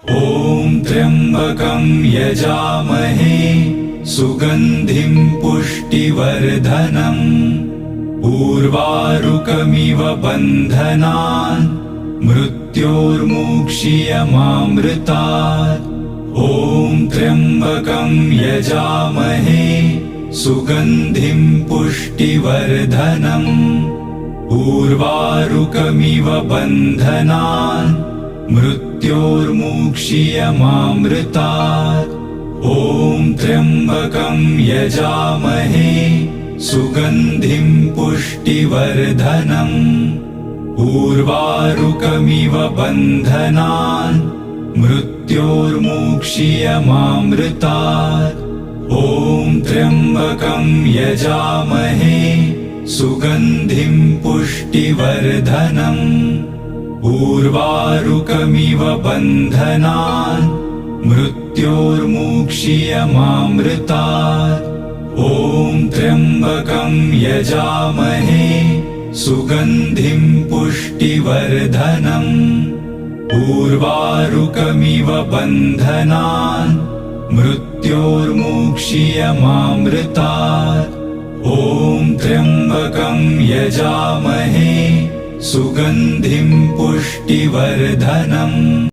ॐ त्र्यम्बकं यजामहे सुगन्धिं पुष्टिवर्धनम् उर्वारुकमिव बन्धनान् मृत्योर्मुक्षीयमामृतात्। ॐ त्र्यम्बकं यजामहे सुगन्धिं पुष्टिवर्धनम् उर्वारुकमिव बन्धनान् मृत्योर्मुक्षीयमामृतात्। ॐ त्र्यम्बकं यजामहे सुगन्धिं पुष्टिवर्धनम् उर्वारुकमिव बन्धनान् मृत्योर्मुक्षीयमामृतात्। ॐ त्र्यम्बकं यजामहे सुगन्धिं पुष्टिवर्धनम् उर्वारुकमिव बन्धनान् मृत्योर्मुक्षीयमामृतात्। ॐ त्र्यम्बकं यजामहे सुगन्धिं पुष्टिवर्धनम् उर्वारुकमिव बन्धनान् मृत्योर्मुक्षीयमामृतात्। ॐ त्र्यम्बकं यजामहे सुगन्धिं पुष्टिवर्धनम्।